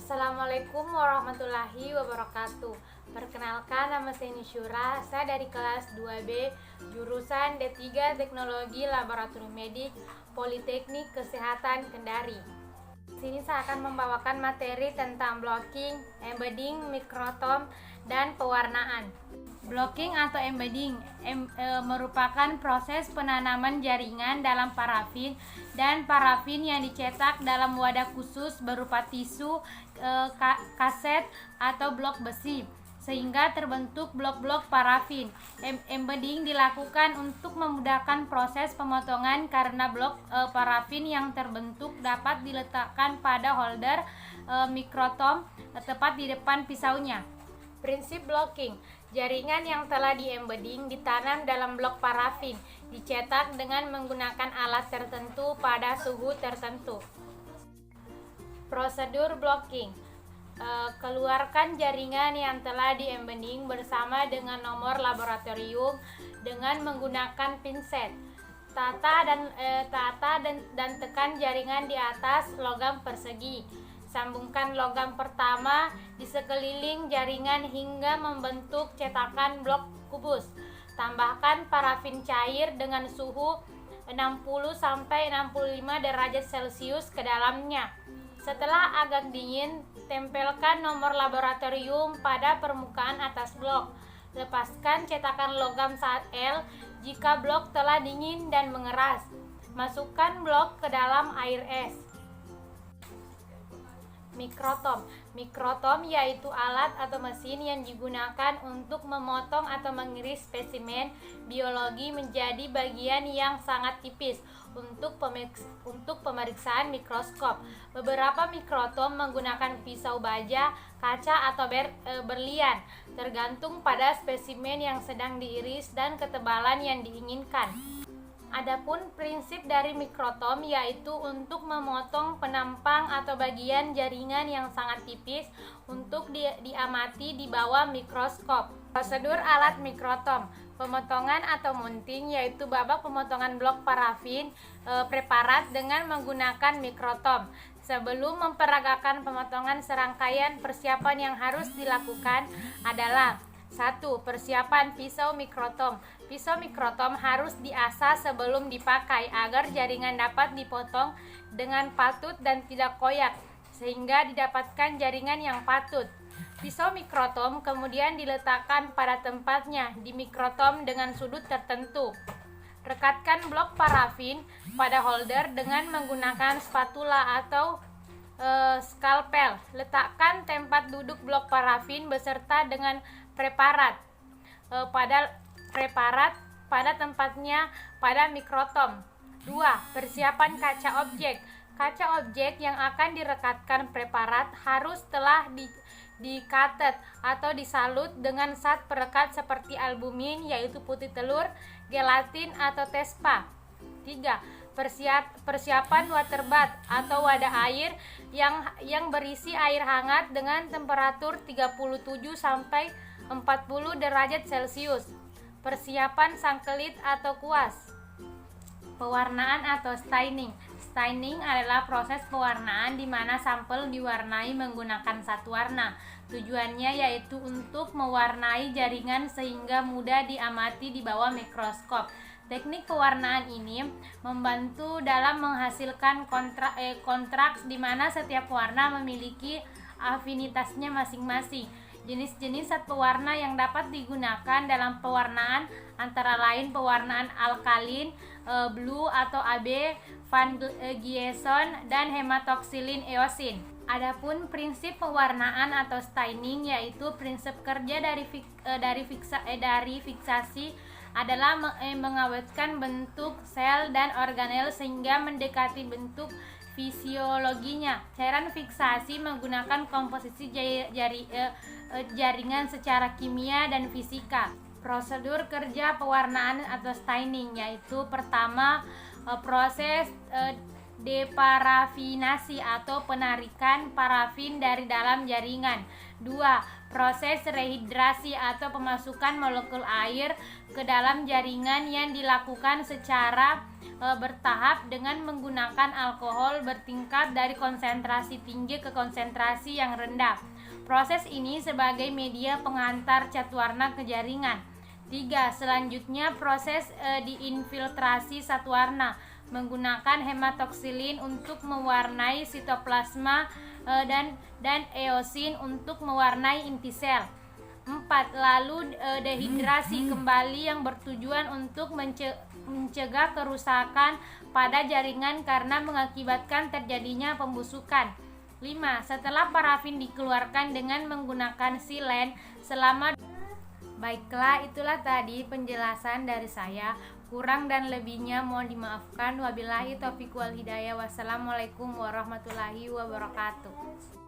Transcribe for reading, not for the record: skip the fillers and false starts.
Assalamualaikum warahmatullahi wabarakatuh. Perkenalkan, nama saya Nisyura. Saya dari kelas 2B, jurusan D3 Teknologi Laboratorium Medik, Politeknik Kesehatan Kendari. Di sini saya akan membawakan materi tentang blocking, embedding, mikrotom, dan pewarnaan. Blocking atau embedding merupakan proses penanaman jaringan dalam parafin dan parafin yang dicetak dalam wadah khusus berupa tisu, kaset, atau blok besi sehingga terbentuk blok-blok parafin. Embedding dilakukan untuk memudahkan proses pemotongan karena blok parafin yang terbentuk dapat diletakkan pada holder mikrotom tepat di depan pisaunya. Prinsip blocking: jaringan yang telah di-embedding ditanam dalam blok parafin, dicetak dengan menggunakan alat tertentu pada suhu tertentu. Prosedur blocking: keluarkan jaringan yang telah di-embedding bersama dengan nomor laboratorium dengan menggunakan pinset. Tata dan tekan jaringan di atas logam persegi. Sambungkan logam pertama di sekeliling jaringan hingga membentuk cetakan blok kubus. Tambahkan parafin cair dengan suhu 60-65 derajat Celcius ke dalamnya. Setelah agak dingin, tempelkan nomor laboratorium pada permukaan atas blok. Lepaskan cetakan logam saat L jika blok telah dingin dan mengeras. Masukkan blok ke dalam air es. Mikrotom yaitu alat atau mesin yang digunakan untuk memotong atau mengiris spesimen biologi menjadi bagian yang sangat tipis untuk pemeriksaan mikroskop. Beberapa mikrotom menggunakan pisau baja, kaca, atau berlian, tergantung pada spesimen yang sedang diiris dan ketebalan yang diinginkan. Adapun prinsip dari mikrotom yaitu untuk memotong penampang atau bagian jaringan yang sangat tipis untuk diamati di bawah mikroskop. Prosedur alat mikrotom: pemotongan atau mounting yaitu babak pemotongan blok parafin preparat dengan menggunakan mikrotom. Sebelum memperagakan pemotongan, serangkaian persiapan yang harus dilakukan adalah: 1. Persiapan pisau mikrotom. Pisau mikrotom harus diasah sebelum dipakai agar jaringan dapat dipotong dengan patut dan tidak koyak, sehingga didapatkan jaringan yang patut. Pisau mikrotom kemudian diletakkan pada tempatnya di mikrotom dengan sudut tertentu. Rekatkan blok parafin pada holder dengan menggunakan spatula atau skalpel. Letakkan tempat duduk blok parafin beserta dengan preparat pada tempatnya pada mikrotom. 2. Persiapan kaca objek. Kaca objek yang akan direkatkan preparat harus telah dikatet atau disalut dengan zat perekat seperti albumin yaitu putih telur, gelatin, atau tespa. 3. Persiapan water bath atau wadah air yang berisi air hangat dengan temperatur 37 sampai 40 derajat Celcius. Persiapan sangkelit atau kuas. Pewarnaan atau staining. Staining adalah proses pewarnaan di mana sampel diwarnai menggunakan satu warna. Tujuannya yaitu untuk mewarnai jaringan sehingga mudah diamati di bawah mikroskop. Teknik pewarnaan ini membantu dalam menghasilkan kontraks di mana setiap warna memiliki afinitasnya masing-masing. Jenis-jenis zat pewarna yang dapat digunakan dalam pewarnaan antara lain pewarnaan alkalin, blue atau AB, Van Gieson, dan hematoxylin eosin. Adapun prinsip pewarnaan atau staining yaitu prinsip kerja dari fiksasi adalah mengawetkan bentuk sel dan organel sehingga mendekati bentuk fisiologinya. Cairan fiksasi menggunakan komposisi jaringan secara kimia dan fisika. Prosedur kerja pewarnaan atau staining yaitu: pertama, proses deparafinasi atau penarikan parafin dari dalam jaringan. 2. Proses rehidrasi atau pemasukan molekul air ke dalam jaringan yang dilakukan secara bertahap dengan menggunakan alkohol bertingkat dari konsentrasi tinggi ke konsentrasi yang rendah. Proses ini sebagai media pengantar cat warna ke jaringan. 3. Selanjutnya proses diinfiltrasi cat warna menggunakan hematoksilin untuk mewarnai sitoplasma dan eosin untuk mewarnai inti sel. 4. Lalu dehidrasi kembali yang bertujuan untuk mencegah kerusakan pada jaringan karena mengakibatkan terjadinya pembusukan. 5. Setelah parafin dikeluarkan dengan menggunakan silen selama. Baiklah, itulah tadi penjelasan dari saya. Kurang dan lebihnya mohon dimaafkan. Wabillahi taufiq wal hidayah. Wassalamualaikum warahmatullahi wabarakatuh.